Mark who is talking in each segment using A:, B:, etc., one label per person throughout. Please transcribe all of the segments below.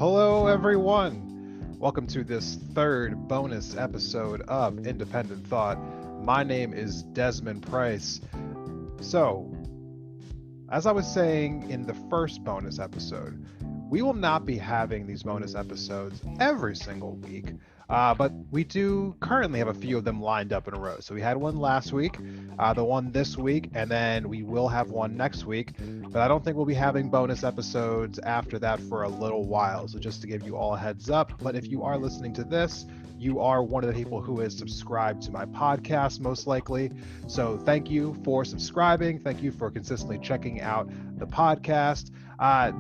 A: Hello, everyone. Welcome to this third bonus episode of Independent Thought. My name is Desmond Price. So, as I was saying in the first bonus episode, we will not be having these bonus episodes every single week, but we do currently have a few of them lined up in a row. So we had one last week, the one this week, and then we will have one next week. But I don't think we'll be having bonus episodes after that for a little while. So just to give you all a heads up, but if you are listening to this, you are one of the people who is subscribed to my podcast, most likely. So thank you for subscribing. Thank you for consistently checking out the podcast.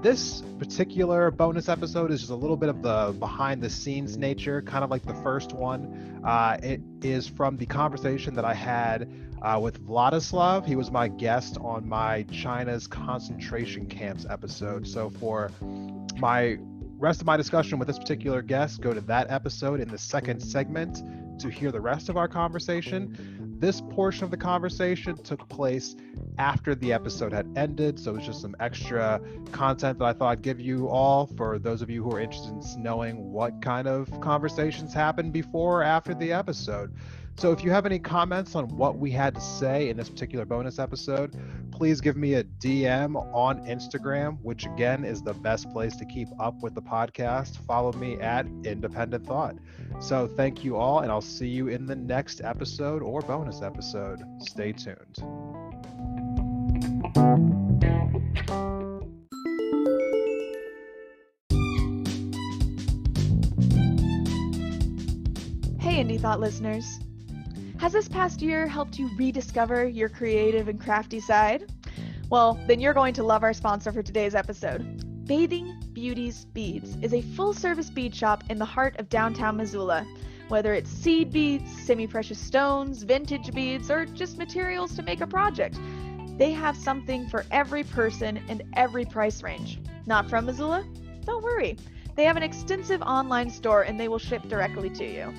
A: This particular bonus episode is just a little bit of the behind the scenes nature, kind of like the first one. It is from the conversation that I had with Vladislav. He was my guest on my China's concentration camps episode. So for my rest of my discussion with this particular guest, go to that episode in the second segment to hear the rest of our conversation. This portion of the conversation took place after the episode had ended, so it's just some extra content that I thought I'd give you all for those of you who are interested in knowing what kind of conversations happened before or after the episode. So if you have any comments on what we had to say in this particular bonus episode, please give me a DM on Instagram, which again is the best place to keep up with the podcast. Follow me at Independent Thought. So thank you all, and I'll see you in the next episode or bonus episode. Stay tuned.
B: Hey, Indie Thought listeners. Has this past year helped you rediscover your creative and crafty side? Well, then you're going to love our sponsor for today's episode. Bathing Beauty's Beads is a full-service bead shop in the heart of downtown Missoula. Whether it's seed beads, semi-precious stones, vintage beads, or just materials to make a project, they have something for every person and every price range. Not from Missoula? Don't worry. They have an extensive online store and they will ship directly to you.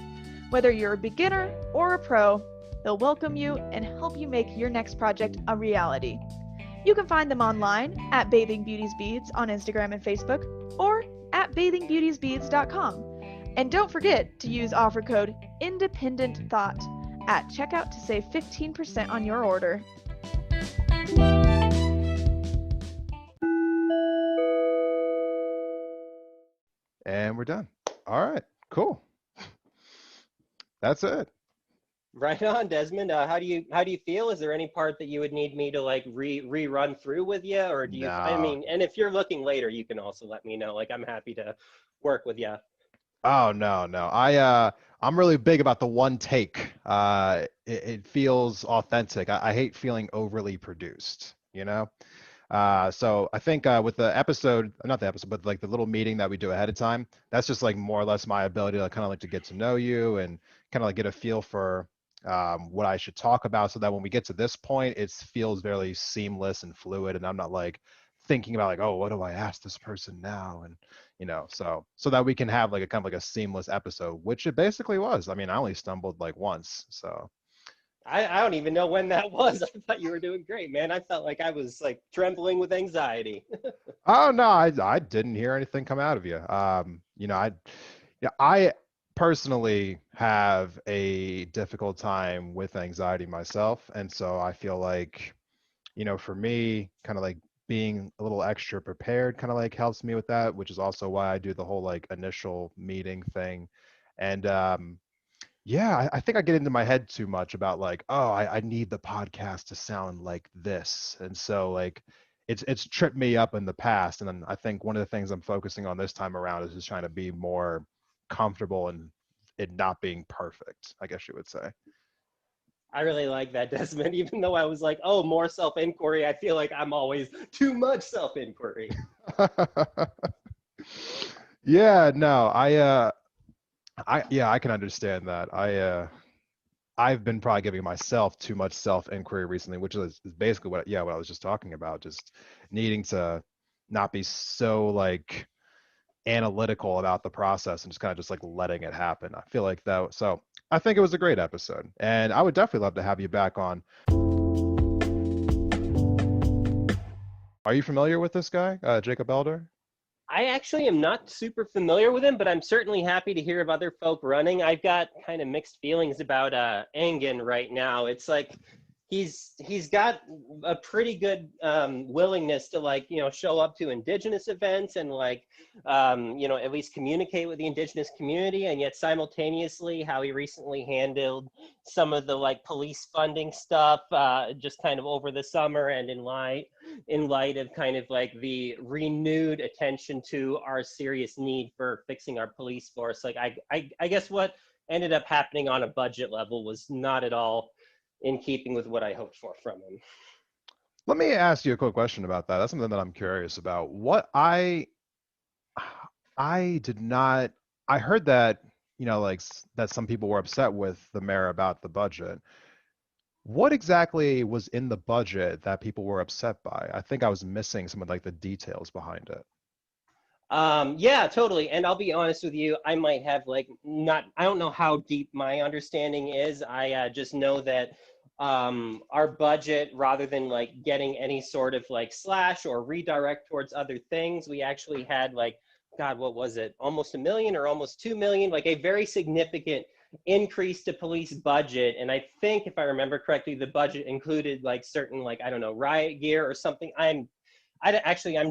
B: Whether you're a beginner or a pro, they'll welcome you and help you make your next project a reality. You can find them online at Bathing Beauty's Beads on Instagram and Facebook, or at bathingbeautiesbeads.com. And don't forget to use offer code INDEPENDENTTHOUGHT at checkout to save 15% on your order.
A: And we're done. All right, cool. That's it.
C: Right on, Desmond. How do you feel? Is there any part that you would need me to like rerun through with you, or do you?
A: No.
C: I mean, and if you're looking later, you can also let me know. Like, I'm happy to work with you.
A: Oh no. I'm really big about the one take. It feels authentic. I hate feeling overly produced, you know? So I think with the episode, not the episode, but like the little meeting that we do ahead of time, that's just like more or less my ability to kind of like to get to know you and kind of like get a feel for what I should talk about, so that when we get to this point, it feels very seamless and fluid, and I'm not like thinking about like, oh, what do I ask this person now? And so that we can have like a kind of like a seamless episode, which it basically was. I mean, I only stumbled like once, so.
C: I don't even know when that was. I thought you were doing great, man. I felt like I was like trembling with anxiety.
A: Oh no, I didn't hear anything come out of you. I personally have a difficult time with anxiety myself, and so I feel like, for me, kind of like being a little extra prepared kind of like helps me with that, which is also why I do the whole like initial meeting thing. And yeah, I think I get into my head too much about like, oh, I need the podcast to sound like this. And so like it's tripped me up in the past. And then I think one of the things I'm focusing on this time around is just trying to be more comfortable and it not being perfect, I guess you would say.
C: I really like that, Desmond. Even though I was like, oh, more self-inquiry, I feel like I'm always too much self-inquiry.
A: Yeah, no, I can understand that. I've been probably giving myself too much self-inquiry recently, which is basically what I was just talking about, just needing to not be so like analytical about the process and just kind of just like letting it happen. I feel like that. So I think it was a great episode, and I would definitely love to have you back on. Are you familiar with this guy, Jacob Elder?
C: I I actually am not super familiar with him, but I'm certainly happy to hear of other folk running. I've got kind of mixed feelings about Engen right now. It's like he's got a pretty good willingness to, like, show up to Indigenous events and, like, at least communicate with the Indigenous community, and yet simultaneously how he recently handled some of the, like, police funding stuff just kind of over the summer, and in light of kind of like the renewed attention to our serious need for fixing our police force. Like, I guess what ended up happening on a budget level was not at all in keeping with what I hoped for from him.
A: Let me ask you a quick question about that. That's something that I'm curious about. What I did not, I heard that, like that some people were upset with the mayor about the budget. What exactly was in the budget that people were upset by? I think I was missing some of, like, the details behind it.
C: Yeah, totally. And I'll be honest with you, I might have, like, I don't know how deep my understanding is. I just know that our budget, rather than, like, getting any sort of, like, slash or redirect towards other things, we actually had, like, God, what was it? Almost $1 million or almost $2 million, like a very significant increase to police budget. And I think, if I remember correctly, the budget included, like, certain, like, I don't know, riot gear or something. I'm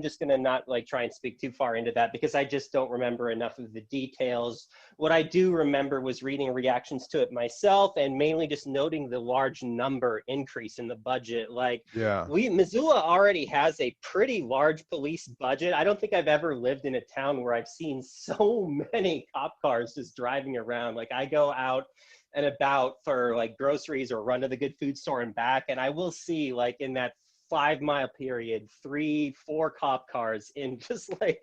C: just going to not, like, try and speak too far into that, because I just don't remember enough of the details. What I do remember was reading reactions to it myself, and mainly just noting the large number increase in the budget. Like,
A: Yeah.
C: Missoula already has a pretty large police budget. I don't think I've ever lived in a town where I've seen so many cop cars just driving around. Like, I go out and about for, like, groceries or run to the good food store and back, and I will see, like, in that 5-mile period, 3-4 cop cars in just like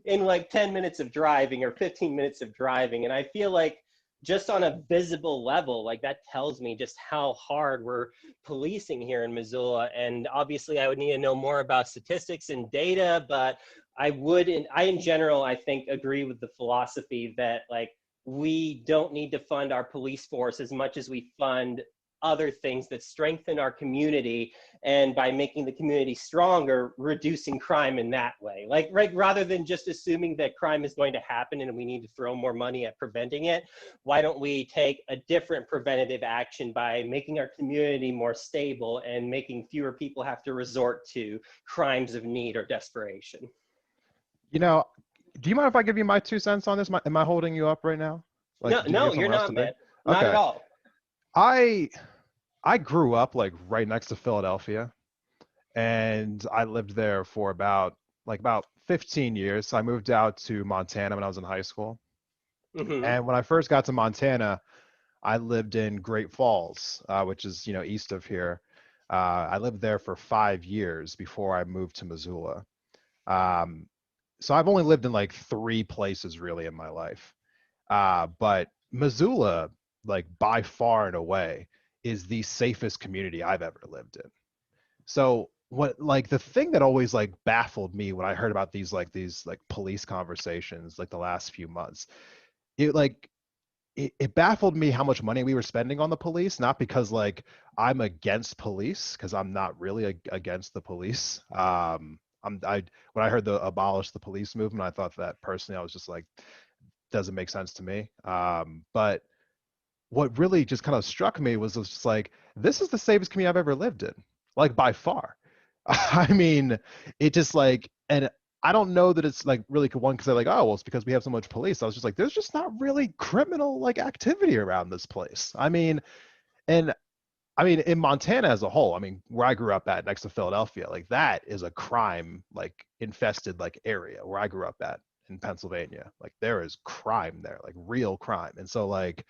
C: 10 minutes of driving or 15 minutes of driving. And I feel like, just on a visible level, like, that tells me just how hard we're policing here in Missoula. And obviously I would need to know more about statistics and data, but I in general, I think, agree with the philosophy that, like, we don't need to fund our police force as much as we fund other things that strengthen our community, and by making the community stronger, reducing crime in that way. Like, right, rather than just assuming that crime is going to happen and we need to throw more money at preventing it, why don't we take a different preventative action by making our community more stable and making fewer people have to resort to crimes of need or desperation?
A: Do you mind if I give you my 2 cents on this? Am I holding you up right now? Like, do you
C: No,
A: have
C: you're
A: something else
C: not,
A: to
C: man.
A: do?
C: Not at
A: Okay.
C: all.
A: I grew up, like, right next to Philadelphia, and I lived there for about 15 years. So I moved out to Montana when I was in high school.
C: Mm-hmm.
A: And when I first got to Montana, I lived in Great Falls, which is, east of here. I lived there for 5 years before I moved to Missoula. Um, so I've only lived in, like, 3 places really in my life. But Missoula, like, by far and away, is the safest community I've ever lived in. So the thing that always, like, baffled me when I heard about these police conversations, like, the last few months, it baffled me how much money we were spending on the police. Not because, like, I'm against police, because I'm not really against the police. When I heard the abolish the police movement, I thought that personally, I was just like, doesn't make sense to me. But what really just kind of struck me was just like, this is the safest community I've ever lived in, like, by far. I mean, it just, like, and I don't know that it's, like, really one because they're like, oh, well, it's because we have so much police. I was just like, there's just not really criminal, like, activity around this place. In Montana as a whole, where I grew up at next to Philadelphia, like, that is a crime, like, infested, like, area where I grew up at in Pennsylvania. Like, there is crime there, like, real crime. And so, like,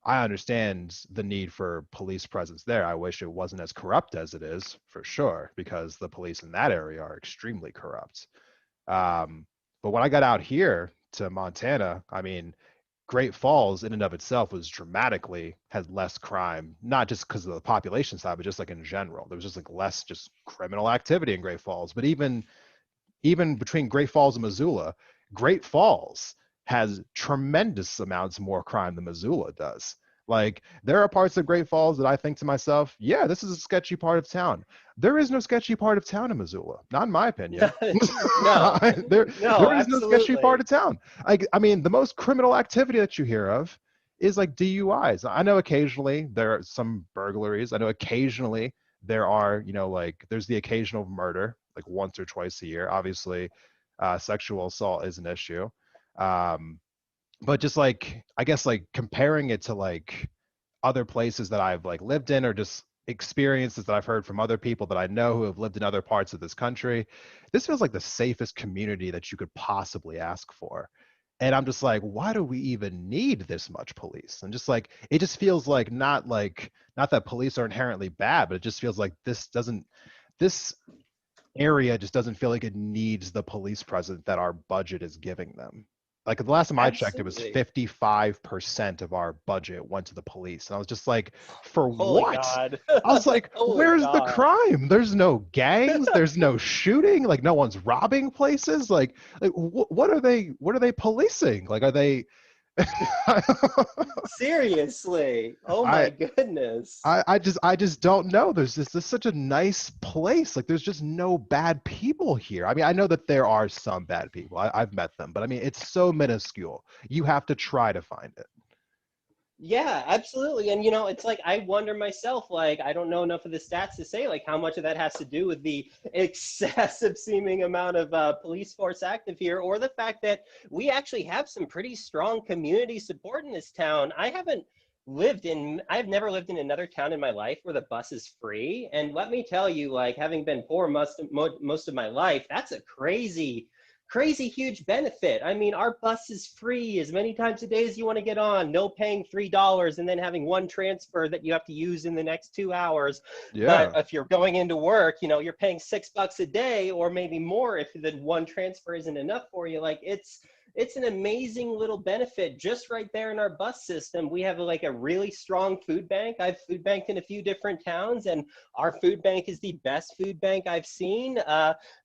A: I understand the need for police presence there. I wish it wasn't as corrupt as it is, for sure, because the police in that area are extremely corrupt. But when I got out here to Montana, Great Falls in and of itself had less crime, not just because of the population side, but just, like, in general. There was just, like, less just criminal activity in Great Falls. But even between Great Falls and Missoula, Great Falls has tremendous amounts more crime than Missoula does. Like, there are parts of Great Falls that I think to myself, yeah, this is a sketchy part of town. There is no sketchy part of town in Missoula, not in my opinion.
C: No,
A: there
C: no,
A: there is no sketchy part
C: absolutely.
A: of town. I mean, the most criminal activity that you hear of is like DUIs. I know occasionally there are some burglaries. I know occasionally there are, like there's the occasional murder, like once or twice a year. Obviously, sexual assault is an issue. Um, but just like, I guess, like comparing it to like other places that I've like lived in, or just experiences that I've heard from other people that I know who have lived in other parts of this country, this feels like the safest community that you could possibly ask for. And I'm just like, why do we even need this much police? And just like, it just feels like not that police are inherently bad, but it just feels like this area just doesn't feel like it needs the police presence that our budget is giving them. Like the last time I checked, it was
C: Absolutely.
A: 55% of our budget went to the police. And I was just like, for
C: Holy
A: what?
C: God.
A: I was like,
C: Holy
A: where's the
C: God.
A: crime? There's no gangs, there's no shooting, like no one's robbing places. Like what are they policing? Like, are they
C: Seriously. Oh my
A: I
C: goodness.
A: I just don't know. This is such a nice place. Like, there's just no bad people here. I mean, I know that there are some bad people. I've met them, but I mean, it's so minuscule. You have to try to find it.
C: Yeah, absolutely. And it's like I wonder myself, like I don't know enough of the stats to say like how much of that has to do with the excessive seeming amount of police force active here, or the fact that we actually have some pretty strong community support in this town. I've never lived in another town in my life where the bus is free. And let me tell you, like having been poor most of my life, that's a crazy huge benefit. I mean, our bus is free as many times a day as you want to get on, no paying $3 and then having one transfer that you have to use in the next 2 hours. But
A: Yeah.
C: if you're going into work, you're paying $6 a day or maybe more if the one transfer isn't enough for you. Like it's an amazing little benefit just right there in our bus system. We have like a really strong food bank. I've food banked in a few different towns, and our food bank is the best food bank I've seen.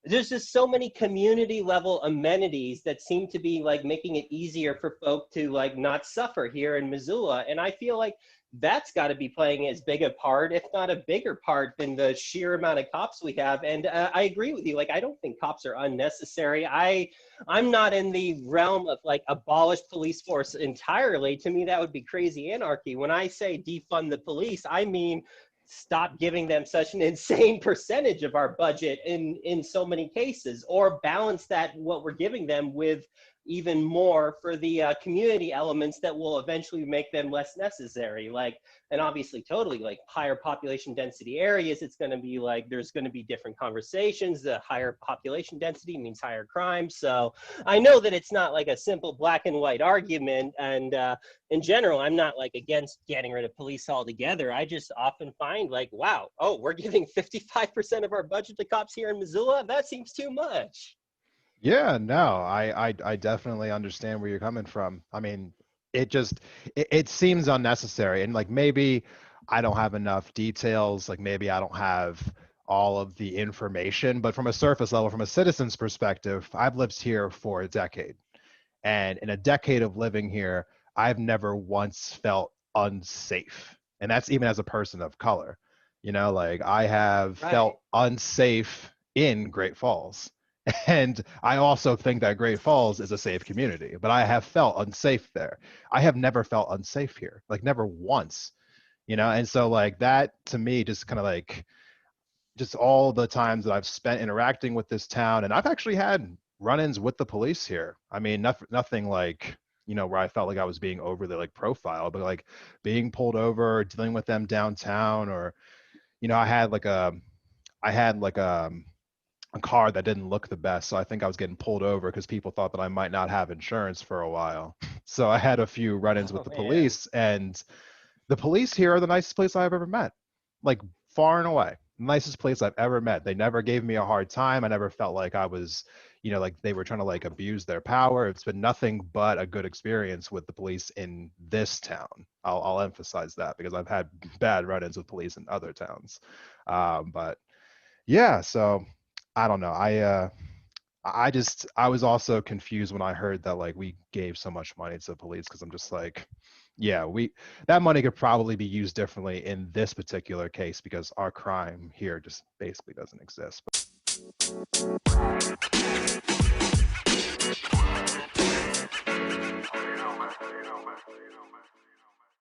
C: There's just so many community level amenities that seem to be like making it easier for folk to like not suffer here in Missoula. And I feel like that's got to be playing as big a part, if not a bigger part, than the sheer amount of cops we have. And I agree with you. Like, I don't think cops are unnecessary. I'm not in the realm of like abolish police force entirely. To me, that would be crazy anarchy. When I say defund the police, I mean stop giving them such an insane percentage of our budget in so many cases, or balance that what we're giving them with even more for the community elements that will eventually make them less necessary. Like, and obviously totally like higher population density areas, it's going to be like there's going to be different conversations. The higher population density means higher crime. So I know that it's not like a simple black and white argument. And in general, I'm not like against getting rid of police altogether. I just often find like, wow, oh, we're giving 55% of our budget to cops here in Missoula. That seems too much.
A: Yeah, no, I definitely understand where you're coming from. I mean, it seems unnecessary, and like maybe I don't have enough details, like maybe I don't have all of the information, but from a surface level, from a citizen's perspective, I've lived here for a decade. And in a decade of living here, I've never once felt unsafe. And that's even as a person of color. Like, I have
C: Right.
A: felt unsafe in Great Falls. And I also think that Great Falls is a safe community, but I have felt unsafe there. I have never felt unsafe here, like never once, And so, like, that to me just kind of like just all the times that I've spent interacting with this town, and I've actually had run-ins with the police here. I mean, nothing like, where I felt like I was being overly like profiled, but like being pulled over, dealing with them downtown, or I had like a car that didn't look the best, so I think I was getting pulled over because people thought that I might not have insurance for a while. So I had a few run-ins with
C: Oh
A: the
C: man.
A: police, and the police here are the nicest place I've ever met, like far and away. Nicest place I've ever met. They never gave me a hard time. I never felt like I was, like they were trying to like abuse their power. It's been nothing but a good experience with the police in this town. I'll emphasize that because I've had bad run-ins with police in other towns. But yeah, so I don't know. I was also confused when I heard that like we gave so much money to the police, because I'm just like, Yeah, that money could probably be used differently in this particular case because our crime here just basically doesn't exist.